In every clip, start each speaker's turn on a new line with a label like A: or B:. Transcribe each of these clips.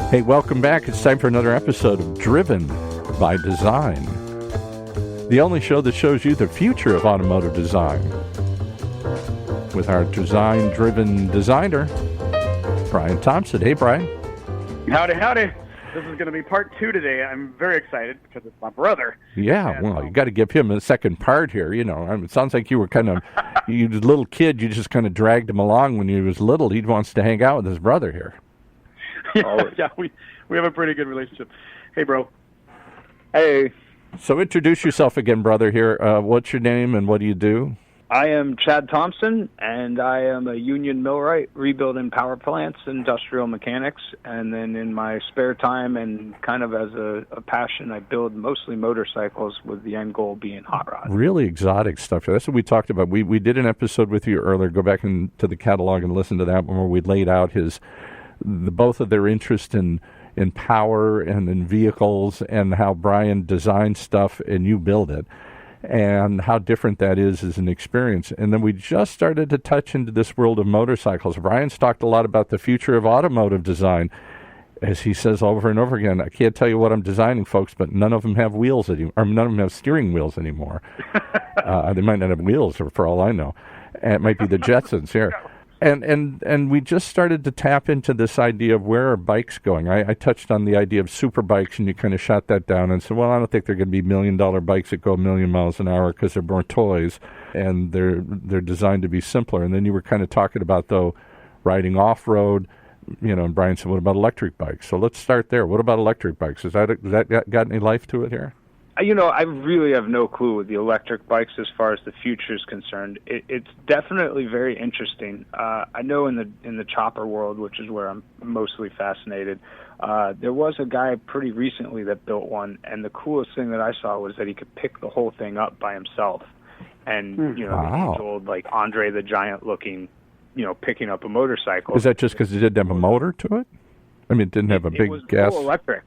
A: Hey, welcome back. It's time for another episode of Driven by Design, the only show that shows you the future of automotive design, with our design-driven designer, Bryan Thompson. Hey, Bryan.
B: Howdy, howdy. This is going to be part 2 today. I'm very excited because it's my brother.
A: Yeah, and, well, you got to give him a second part here. You know, it sounds like you were kind of, you little kid, you just kind of dragged him along when he was little. He wants to hang out with his brother here.
B: Yeah, we have a pretty good relationship. Hey, bro.
C: Hey.
A: So introduce yourself again, brother, here. What's your name and what do you do?
C: I am Chad Thompson, and I am a union millwright, rebuilding power plants, industrial mechanics, and then in my spare time and kind of as a passion, I build mostly motorcycles with the end goal being hot rod.
A: Really exotic stuff. That's what we talked about. We did an episode with you earlier. Go back into the catalog and listen to that one where we laid out both of their interest in power and in vehicles and how Bryan designs stuff and you build it, and how different that is as an experience. And then we just started to touch into this world of motorcycles. Bryan's talked a lot about the future of automotive design. As he says over and over again, I can't tell you what I'm designing, folks, but none of them have wheels anymore, or none of them have steering wheels anymore. They might not have wheels, for all I know. And it might be the Jetsons here. And we just started to tap into this idea of where are bikes going. I touched on the idea of super bikes, and you kind of shot that down and said, well, I don't think they're going to be $1 million bikes that go 1 million miles an hour because they're more toys, and they're designed to be simpler. And then you were kind of talking about, though, riding off-road, and Bryan said, what about electric bikes? So let's start there. What about electric bikes? Has that got any life to it here?
C: I really have no clue with the electric bikes as far as the future is concerned. It's definitely very interesting. I know in the chopper world, which is where I'm mostly fascinated, there was a guy pretty recently that built one, and the coolest thing that I saw was that he could pick the whole thing up by himself. And,
A: wow.
C: The old, like, Andre the Giant looking, picking up a motorcycle.
A: Is that just because it didn't have a motor to it? I mean, it didn't have a big gas...
C: It was full electric.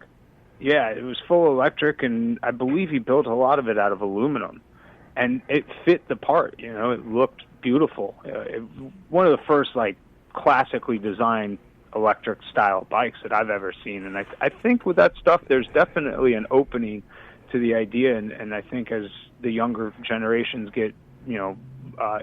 C: Yeah, it was full electric, and I believe he built a lot of it out of aluminum. And it fit the part, it looked beautiful. One of the first, classically designed electric-style bikes that I've ever seen. And I think with that stuff, there's definitely an opening to the idea, and I think as the younger generations get,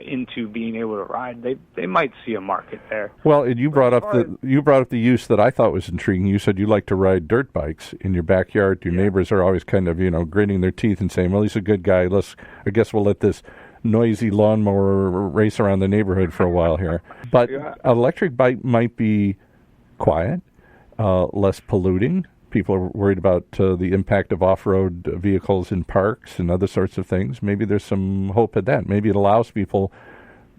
C: into being able to ride, they might see a market there.
A: Well, and you brought up the use that I thought was intriguing. You said you like to ride dirt bikes in your backyard. Your neighbors are always kind of, gritting their teeth and saying, well, he's a good guy. I guess we'll let this noisy lawnmower race around the neighborhood for a while here. But an electric bike might be quiet, less polluting. People are worried about the impact of off-road vehicles in parks and other sorts of things. Maybe there's some hope in that. Maybe it allows people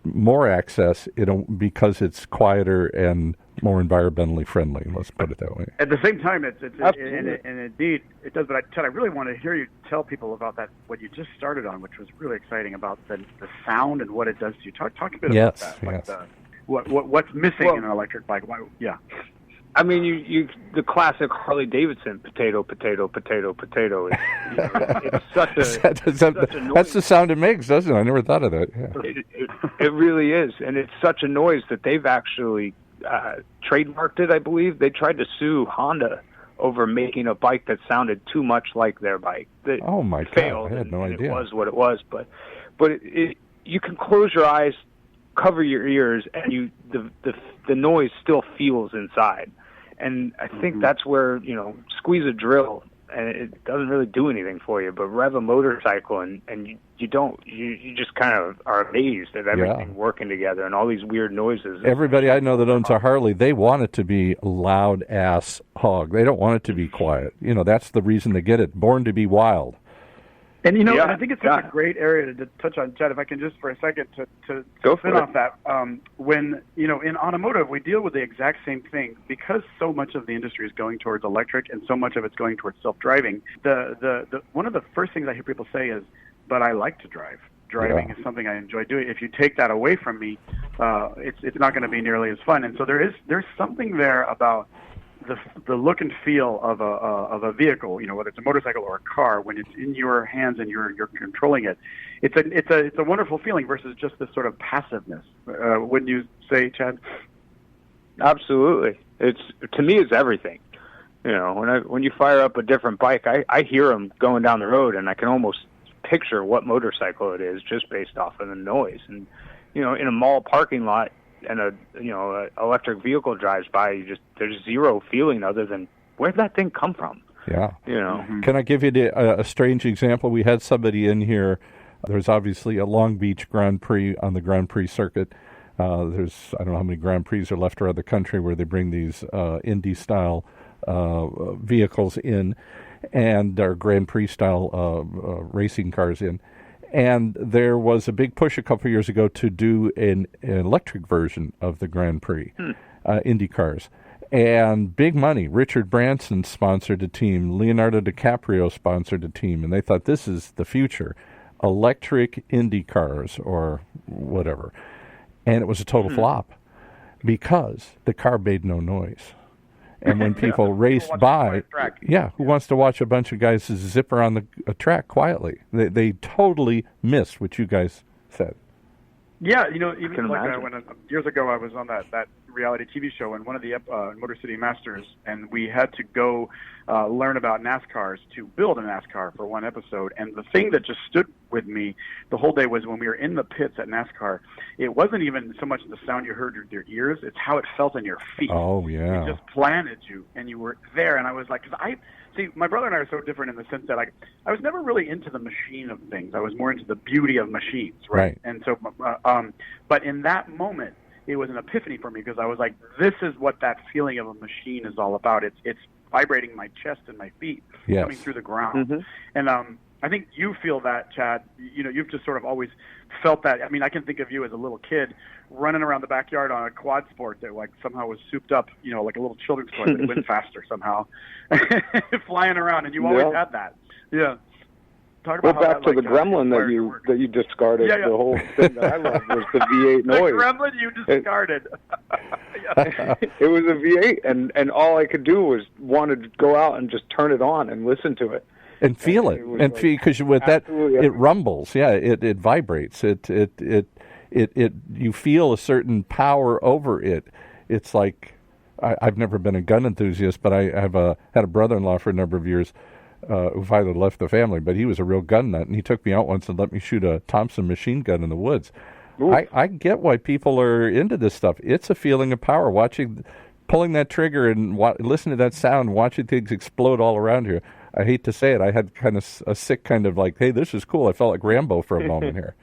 A: more access because it's quieter and more environmentally friendly. Let's put it that way.
B: At the same time, and indeed it does. But Ted, I really want to hear you tell people about that, what you just started on, which was really exciting about the sound and what it does to you. Talk a bit about that.
A: Yes.
B: What's missing in an electric bike? Yeah.
C: I mean, you the classic Harley Davidson potato. It's such a noise.
A: That's the sound it makes, doesn't it? I never thought of that. Yeah.
C: It really is, and it's such a noise that they've actually trademarked it. I believe they tried to sue Honda over making a bike that sounded too much like their bike.
A: Oh my God! I had no idea.
C: It was what it was, but you can close your eyes, cover your ears, and the noise still feels inside. And I think that's where, squeeze a drill and it doesn't really do anything for you, but rev a motorcycle and you just kind of are amazed at everything working together and all these weird noises.
A: Everybody I know that owns a Harley, they want it to be loud ass hog. They don't want it to be quiet. That's the reason they get it. Born to be wild.
B: And and I think it's such a great area to touch on, Chad, if I can just for a second to spin off that. When, in automotive, we deal with the exact same thing because so much of the industry is going towards electric and so much of it's going towards self-driving. The one of the first things I hear people say is, but I like to drive. Driving is something I enjoy doing. If you take that away from me, it's not going to be nearly as fun. And so there's something there about the look and feel of a vehicle, whether it's a motorcycle or a car, when it's in your hands and you're controlling it, it's a wonderful feeling versus just this sort of passiveness. Wouldn't you say, Chad?
C: Absolutely. To me, it's everything. You know, when you fire up a different bike, I hear them going down the road, and I can almost picture what motorcycle it is just based off of the noise. And you know, in a mall parking lot, and a electric vehicle drives by, there's zero feeling other than where'd that thing come from?
A: Yeah.
C: You know.
A: Can I give you a strange example? We had somebody in here. There's obviously a Long Beach Grand Prix on the Grand Prix circuit. I don't know how many Grand Prix are left around the country where they bring these Indy style vehicles in, and our Grand Prix style racing cars in. And there was a big push a couple of years ago to do an electric version of the Grand Prix, Indy cars. And big money. Richard Branson sponsored a team. Leonardo DiCaprio sponsored a team. And they thought, this is the future. Electric Indy cars or whatever. And it was a total flop because the car made no noise. And when people raced by, who wants to watch a bunch of guys zip around the track quietly? They totally missed what you guys said.
B: Yeah, you know, even like years ago I was on that reality TV show and one of the Motor City Masters, and we had to go learn about NASCARs to build a NASCAR for one episode. And the thing that just stood with me the whole day was when we were in the pits at NASCAR, it wasn't even so much the sound you heard with your ears, it's how it felt in your feet.
A: Oh, yeah.
B: It just planted you, and you were there. And I was like, see, my brother and I are so different in the sense that I was never really into the machine of things. I was more into the beauty of machines, right? And so, but in that moment, it was an epiphany for me because I was like, this is what that feeling of a machine is all about. It's vibrating my chest and my feet coming through the ground. And I think you feel that, Chad. You know, you've just sort of always felt that. I mean, I can think of you as a little kid running around the backyard on a quad sport that like somehow was souped up, you know, like a little children's toy, but it went faster somehow, flying around, and you always had that. Yeah.
D: Talk about back to the gremlin that you discarded. The whole thing that I loved was the V8 noise.
B: The gremlin you discarded.
D: It was a V8, and all I could do was want to go out and just turn it on and listen to it.
A: And feel it, and because with that, it rumbles. Yeah, it vibrates. It you feel a certain power over it. It's like I've never been a gun enthusiast, but I have had a brother-in-law for a number of years who finally left the family, but he was a real gun nut, and he took me out once and let me shoot a Thompson machine gun in the woods. I get why people are into this stuff. It's a feeling of power. Pulling that trigger and listening to that sound, watching things explode all around you. I hate to say it, I had kind of a sick kind of like, hey, this is cool. I felt like Rambo for a moment here.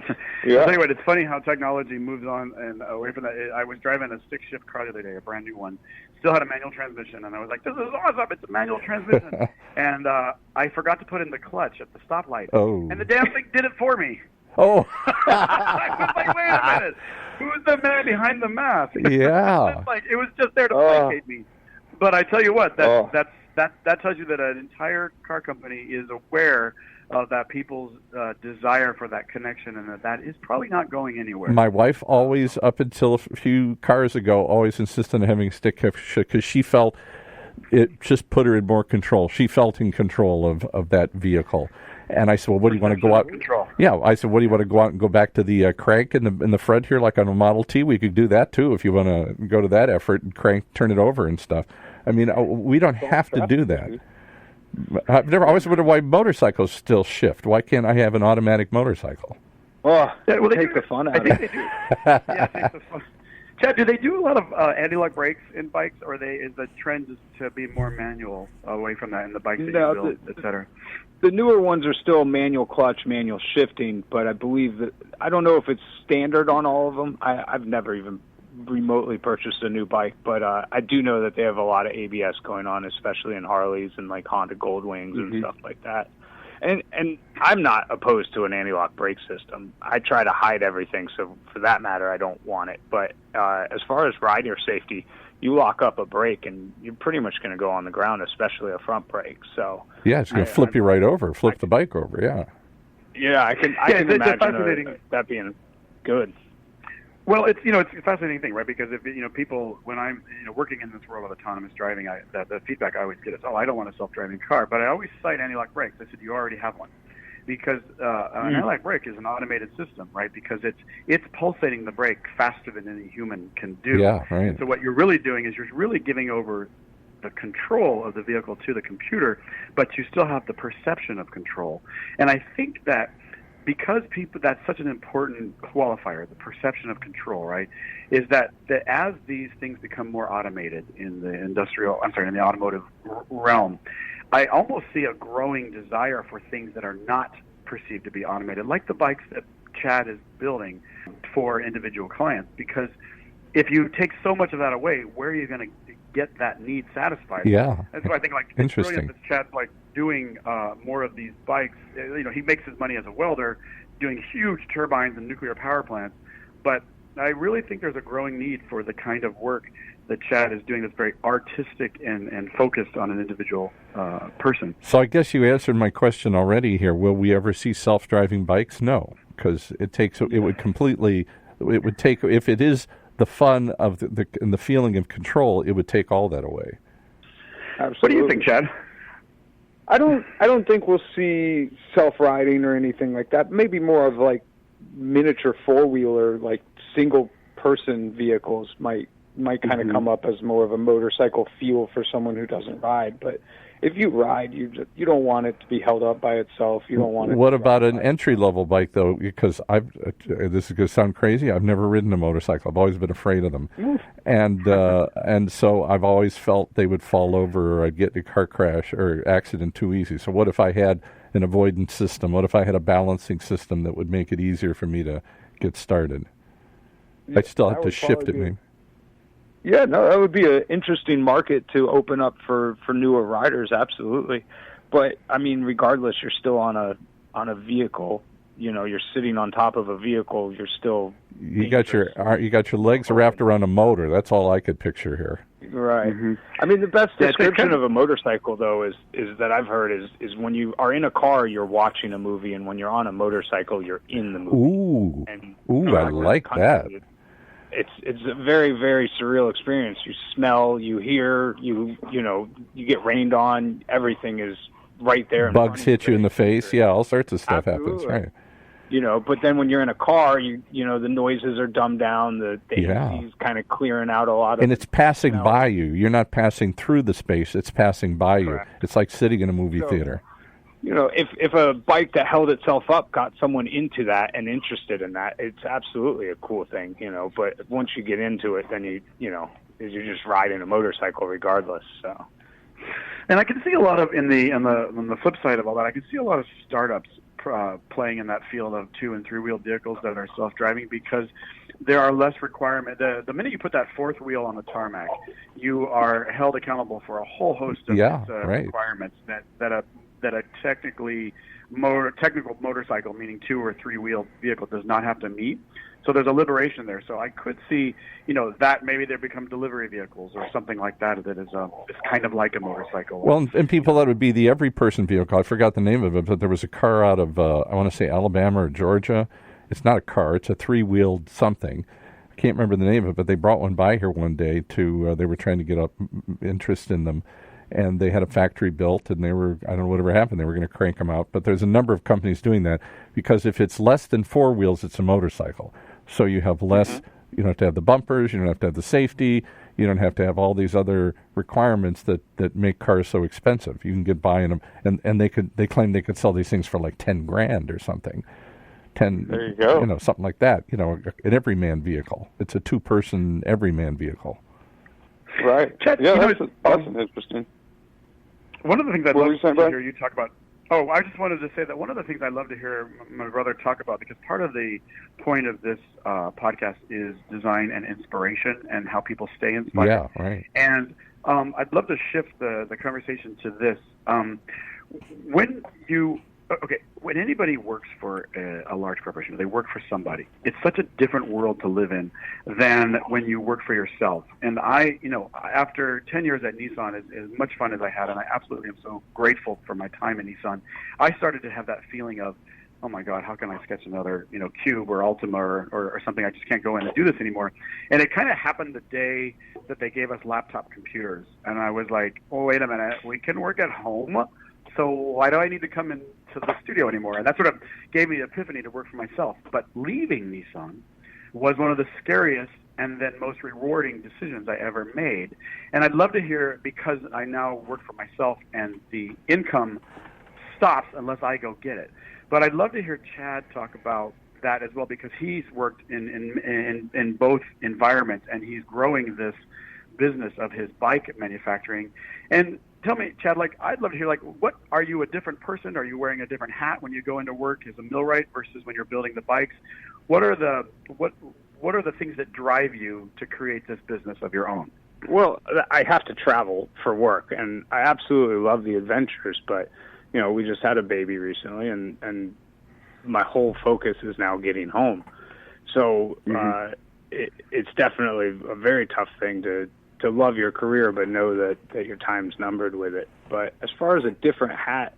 B: I'll tell you what, it's funny how technology moves on and away from that. I was driving a stick-shift car the other day, a brand new one. Still had a manual transmission, and I was like, this is awesome, it's a manual transmission. And I forgot to put in the clutch at the stoplight.
A: Oh.
B: And the damn thing did it for me.
A: Oh.
B: I was like, wait a minute. Who's the man behind the mask?
A: Yeah.
B: It was just there to placate me. But I tell you what, that tells you that an entire car company is aware of that people's desire for that connection, and that is probably not going anywhere.
A: My wife always, up until a few cars ago, always insisted on having stick shift because she felt it just put her in more control. She felt in control of that vehicle. And I said, well, what do you want to go out?
B: Control.
A: Yeah, I said, what do you want to go out and go back to the crank in the front here, like on a Model T? We could do that too if you want to go to that effort and turn it over and stuff. I mean, we don't have to do that. I've always wondered why motorcycles still shift. Why can't I have an automatic motorcycle?
D: Take the fun out of it.
B: Take the fun. Chad, do they do a lot of anti-lock brakes in bikes, or is the trend just to be more manual away from that in the bikes that you build, et cetera?
C: The newer ones are still manual clutch, manual shifting, but I believe that I don't know if it's standard on all of them. I've never even remotely purchased a new bike, but I do know that they have a lot of ABS going on, especially in Harleys and like Honda Goldwings and stuff like that. And I'm not opposed to an anti-lock brake system. I try to hide everything, so for that matter, I don't want it. But as far as rider safety, you lock up a brake and you're pretty much going to go on the ground, especially a front brake. So
A: yeah, it's going to flip you right over, flip the bike over. Yeah.
C: Yeah, I can imagine that being good.
B: Well, it's a fascinating thing, right? Because if people, when I'm working in this world of autonomous driving, the feedback I always get is, I don't want a self-driving car, but I always cite anti-lock brakes. I said, you already have one, because an anti-lock brake is an automated system, right? Because it's pulsating the brake faster than any human can do.
A: Yeah, right.
B: So what you're really doing is you're really giving over the control of the vehicle to the computer, but you still have the perception of control. And I think that because that's such an important qualifier, the perception of control, right, is that as these things become more automated in the automotive realm, I almost see a growing desire for things that are not perceived to be automated, like the bikes that Chad is building for individual clients. Because if you take so much of that away, where are you going to get that need satisfied?
A: Yeah.
B: That's why I think, like, it's brilliant that Chad's like doing more of these bikes. You know, he makes his money as a welder, doing huge turbines and nuclear power plants. But I really think there's a growing need for the kind of work that Chad is doing that's very artistic and focused on an individual person.
A: So I guess you answered my question already here. Will we ever see self-driving bikes? No, because if it is the fun of and the feeling of control, it would take all that away.
D: Absolutely.
B: What do you think, Chad?
D: I don't think we'll see self-riding or anything like that. Maybe more of like miniature four-wheeler, like single-person vehicles might kind of come up as more of a motorcycle feel for someone who doesn't ride. But if you ride, you don't want it to be held up by itself. You don't want it.
A: What about an entry-level bike, though? Because this is going to sound crazy. I've never ridden a motorcycle. I've always been afraid of them, and so I've always felt they would fall over, or I'd get in a car crash or accident too easy. So what if I had an avoidance system? What if I had a balancing system that would make it easier for me to get started?
D: Yeah,
A: I'd still have to shift it, maybe.
C: Yeah, no, that would be an interesting market to open up for newer riders, absolutely. But I mean, regardless, you're still on a vehicle. You know, you're sitting on top of a vehicle. You're still
A: you got your legs wrapped around a motor. That's all I could picture here.
C: Right. Mm-hmm. I mean, the best description of a motorcycle, though, is that I've heard is when you are in a car, you're watching a movie, and when you're on a motorcycle, you're in the movie.
A: I like that.
C: It's a very, very surreal experience. You smell, you hear, you get rained on. Everything is right there.
A: Bugs hit you in the face. Yeah, all sorts of stuff happens. Right.
C: You know, but then when you're in a car, you know the noises are dumbed down. The AC is kind of clearing out a lot of.
A: And it's passing by you. You're not passing through the space. It's passing by
C: Correct.
A: you. It's like sitting in a movie theater.
C: You know, if a bike that held itself up got someone into that and interested in that, it's absolutely a cool thing, you know. But once you get into it, then you're just riding a motorcycle regardless. So,
B: and I can see a lot of on the flip side of all that, I can see a lot of startups playing in that field of 2- and 3-wheeled vehicles that are self-driving, because there are less requirement. The minute you put that fourth wheel on the tarmac, you are held accountable for a whole host of requirements that a technical motorcycle, meaning 2- or 3-wheeled vehicle, does not have to meet. So there's a liberation there. So I could see, that maybe they become delivery vehicles or something like that is kind of like a motorcycle.
A: Well, and people, that would be the every person vehicle. I forgot the name of it, but there was a car out of, I want to say Alabama or Georgia. It's not a car. It's a 3-wheeled something. I can't remember the name of it, but they brought one by here one day they were trying to get up interest in them. And they had a factory built, and they were, I don't know whatever happened, they were going to crank them out. But there's a number of companies doing that, because if it's less than 4 wheels, it's a motorcycle. So you have less, you don't have to have the bumpers, you don't have to have the safety, you don't have to have all these other requirements that make cars so expensive. You can get by in them, and they claim they could sell these things for like $10,000 or something.
D: There you go.
A: Something like that. An everyman vehicle. It's a 2-person everyman vehicle.
D: Right. Yeah, that's interesting.
B: One of the things I'd love to hear you talk about. Oh, I just wanted to say that one of the things I'd love to hear my brother talk about, because part of the point of this podcast is design and inspiration and how people stay inspired.
A: Yeah, right.
B: And I'd love to shift the conversation to this. When anybody works for a large corporation, they work for somebody. It's such a different world to live in than when you work for yourself. And after 10 years at Nissan, as much fun as I had, and I absolutely am so grateful for my time in Nissan, I started to have that feeling of, oh my God, how can I sketch another, Cube or Ultima or something? I just can't go in and do this anymore. And it kind of happened the day that they gave us laptop computers. And I was like, oh, wait a minute, we can work at home? So why do I need to come into the studio anymore? And that sort of gave me the epiphany to work for myself. But leaving Nissan was one of the scariest and then most rewarding decisions I ever made. And I'd love to hear, because I now work for myself and the income stops unless I go get it. But I'd love to hear Chad talk about that as well, because he's worked in both environments, and he's growing this business of his bike manufacturing. And tell me, Chad, like, I'd love to hear, like, what, are you a different person? Are you wearing a different hat when you go into work as a millwright versus when you're building the bikes? What are the things that drive you to create this business of your own?
C: Well, I have to travel for work, and I absolutely love the adventures, but, you know, we just had a baby recently, and my whole focus is now getting home. So it's definitely a very tough thing to love your career, but know that your time's numbered with it. But as far as a different hat,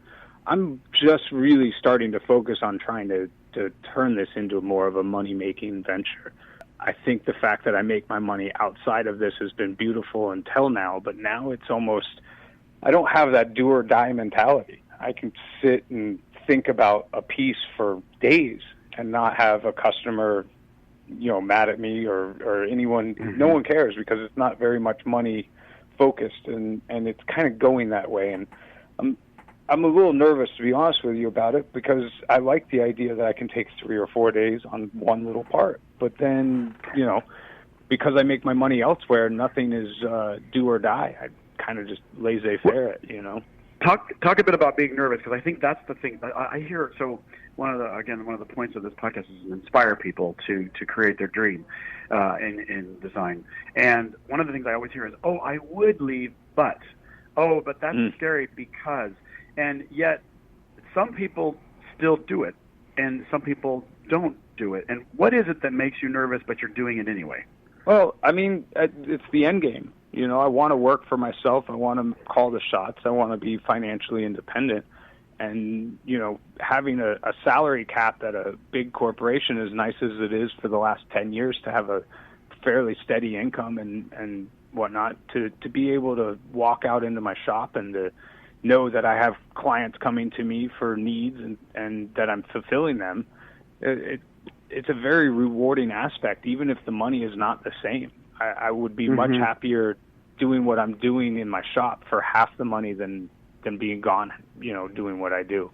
C: I'm just really starting to focus on trying to turn this into more of a money-making venture. I think the fact that I make my money outside of this has been beautiful until now, but now it's almost, I don't have that do or die mentality. I can sit and think about a piece for days and not have a customer, you know, mad at me or anyone. No one cares, because it's not very much money focused, and it's kind of going that way. And I'm a little nervous, to be honest with you, about it, because I like the idea that I can take 3 or 4 days on one little part. But then, you know, because I make my money elsewhere, nothing is do or die. I kind of just laissez-faire it, you know.
B: Talk a bit about being nervous, because I think that's the thing. I hear, so one of the points of this podcast is to inspire people to create their dream in design. And one of the things I always hear is, oh, I would leave, but that's scary because, and yet some people still do it, and some people don't do it. And what is it that makes you nervous, but you're doing it anyway?
C: Well, I mean, it's the end game. You know, I want to work for myself. I want to call the shots. I want to be financially independent. And, you know, having a salary cap at a big corporation, as nice as it is for the last 10 years to have a fairly steady income and whatnot, to be able to walk out into my shop and to know that I have clients coming to me for needs and that I'm fulfilling them, it's a very rewarding aspect, even if the money is not the same. I would be much happier doing what I'm doing in my shop for half the money than being gone, you know, doing what I do.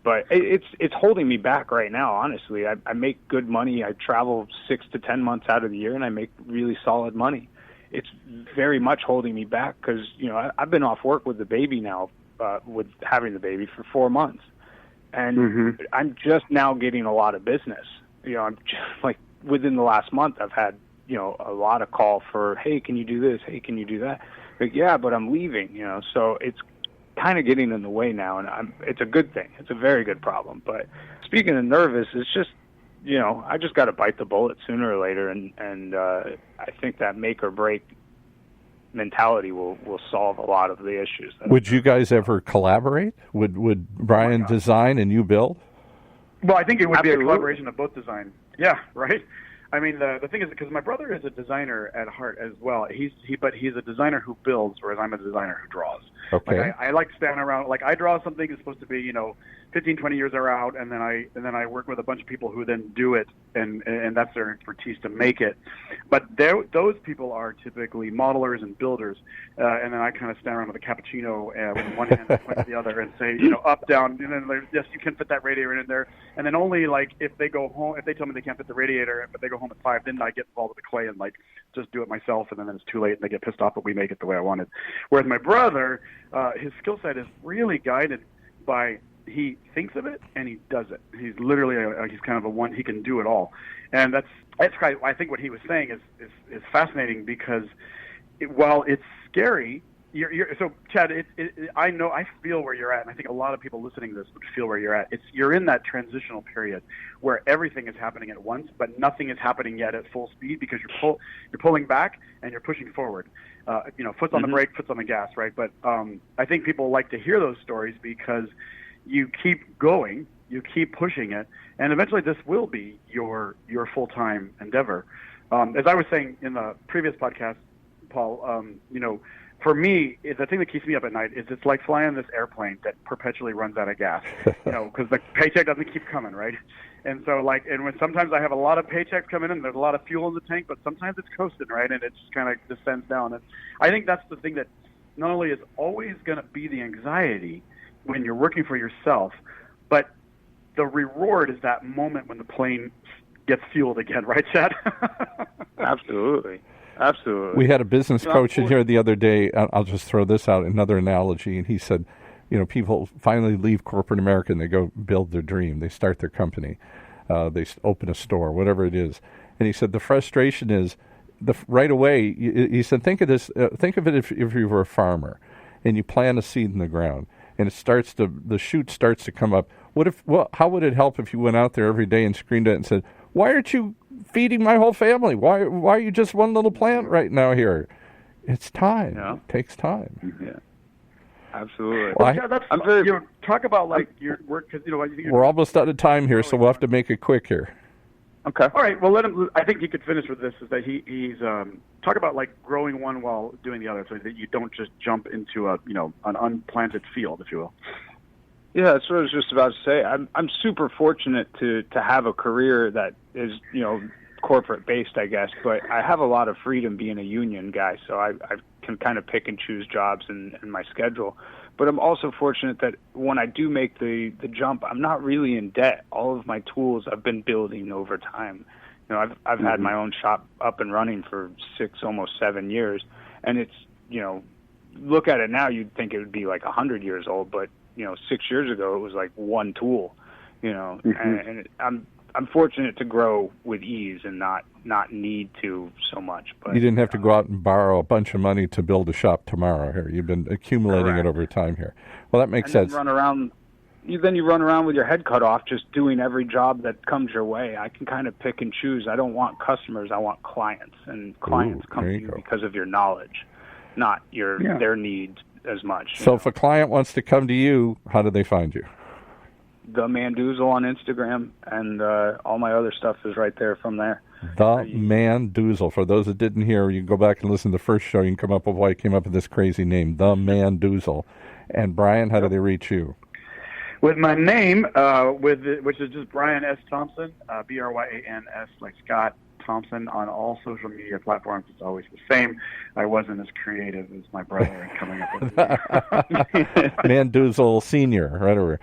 C: But it's holding me back right now, honestly. I make good money. I travel 6 to 10 months out of the year, and I make really solid money. It's very much holding me back because, you know, I've been off work with the baby now, with having the baby for 4 months. And I'm just now getting a lot of business. You know, I'm just, like, within the last month, I've had, you know, a lot of call for, hey, can you do this? Hey, can you do that? Like, yeah, but I'm leaving, you know, so it's kind of getting in the way now, and it's a good thing. It's a very good problem. But speaking of nervous, it's just, you know, I just got to bite the bullet sooner or later, and I think that make or break mentality will solve a lot of the issues.
A: Would you guys ever collaborate? Would Bryan design and you build?
B: Well, I think it would be a collaboration of both design. Yeah, right? I mean, the thing is, because my brother is a designer at heart as well. But he's a designer who builds, whereas I'm a designer who draws.
A: Okay.
B: Like I like standing around. Like I draw something that's supposed to be, you know, 15, 20 years are out, and then I work with a bunch of people who then do it, and that's their expertise to make it. But those people are typically modelers and builders, and then I kind of stand around with a cappuccino with one hand and point to the other and say, you know, up, down, and then yes, you can fit that radiator in there, and then only like if they go home, if they tell me they can't fit the radiator, but they go home at 5, then I get involved with the clay and like just do it myself, and then it's too late and they get pissed off, but we make it the way I wanted. Whereas my brother, his skill set is really guided by, he thinks of it and he does it. He's literally he's kind of a one. He can do it all, and that's I think what he was saying is fascinating because while it's scary, so Chad, I know, I feel where you're at, and I think a lot of people listening to this would feel where you're at. You're in that transitional period where everything is happening at once, but nothing is happening yet at full speed because you're pulling back and you're pushing forward. You know, foot's on the brake, foot's on the gas, right? But I think people like to hear those stories because you keep going, you keep pushing it, and eventually this will be your full-time endeavor. As I was saying in the previous podcast, Paul, you know, for me, the thing that keeps me up at night is it's like flying this airplane that perpetually runs out of gas, because the paycheck doesn't keep coming, right? And so, and when sometimes I have a lot of paychecks coming in, there's a lot of fuel in the tank, but sometimes it's coasting, right? And it just kind of descends down. And I think that's the thing that not only is always going to be the anxiety when you're working for yourself, but the reward is that moment when the plane gets fueled again, right, Chad?
C: Absolutely.
A: We had a business coach in here the other day. I'll just throw this out, another analogy, and he said, people finally leave corporate America and they go build their dream. They start their company. They open a store, whatever it is. And he said the frustration is right away. He said, think of this. Think of it if you were a farmer and you plant a seed in the ground and the shoot starts to come up. How would it help if you went out there every day and screened it and said, why aren't you feeding my whole family? Why are you just one little plant right now here? It's time. Yeah. It takes time.
C: Yeah. Absolutely.
B: Well, talk about your work, because
A: we're almost out of time here, so we'll have to make it quick here.
C: Okay.
B: All right. Well, let him. I think he could finish with this. Is that he's talk about growing one while doing the other, so that you don't just jump into an unplanted field, if you will.
C: Yeah, that's what I was just about to say. I'm super fortunate to have a career that is corporate based, I guess, but I have a lot of freedom being a union guy, so I can kind of pick and choose jobs in my schedule. But I'm also fortunate that when I do make the jump, I'm not really in debt. All of my tools I've been building over time. I've had my own shop up and running for 6, almost 7 years, and it's look at it now, you'd think it would be 100 years old, but 6 years ago it was one tool, and I'm fortunate to grow with ease and not need to so much. But
A: you didn't have to go out and borrow a bunch of money to build a shop tomorrow here. You've been accumulating it over time here. Well, that makes sense.
C: You run around with your head cut off, just doing every job that comes your way. I can kind of pick and choose. I don't want customers. I want clients, and clients come to you because of your knowledge, not their needs as much.
A: So if a client wants to come to you, how do they find you?
C: The Mandoozle on Instagram, and all my other stuff is right there from there.
A: The Mandoozle. For those that didn't hear, you can go back and listen to the first show. You can come up with why you came up with this crazy name, The Mandoozle. And Brian, how do they reach you?
B: With my name, which is just Bryan S. Thompson, Bryans like Scott Thompson, on all social media platforms. It's always the same. I wasn't as creative as my brother in coming up with it.
A: Mandoozle Senior, right over.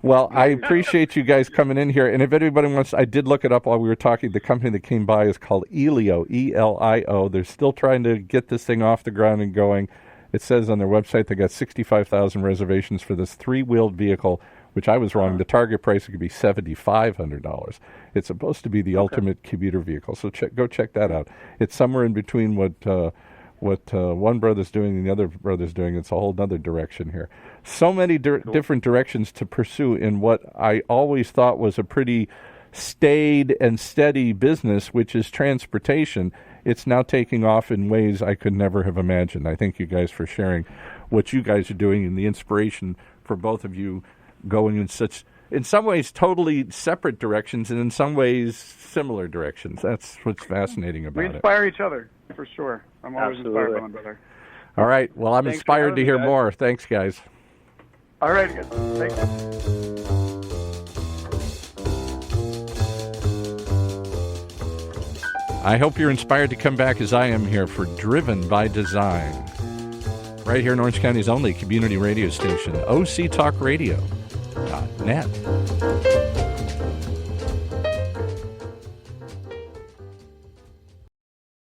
A: Well, I appreciate you guys coming in here. And if anybody wants, I did look it up while we were talking. The company that came by is called Elio, E-L-I-O. They're still trying to get this thing off the ground and going. It says on their website they got 65,000 reservations for this 3-wheeled vehicle, which I was wrong. The target price could be $7,500. It's supposed to be the ultimate commuter vehicle. So go check that out. It's somewhere in between what one brother's doing and the other brother's doing. It's a whole other direction here. So many different directions to pursue in what I always thought was a pretty staid and steady business, which is transportation. It's now taking off in ways I could never have imagined. I thank you guys for sharing what you guys are doing and the inspiration for both of you going in some ways totally separate directions and in some ways similar directions. That's what's fascinating about it.
B: We inspire each other, for sure. I'm always inspired by my brother.
A: All right. Well, I'm inspired to hear more. Thanks, guys.
B: All right. Good. Thanks.
A: I hope you're inspired to come back as I am here for Driven by Design. Right here in Orange County's only community radio station, OCTalkRadio.net.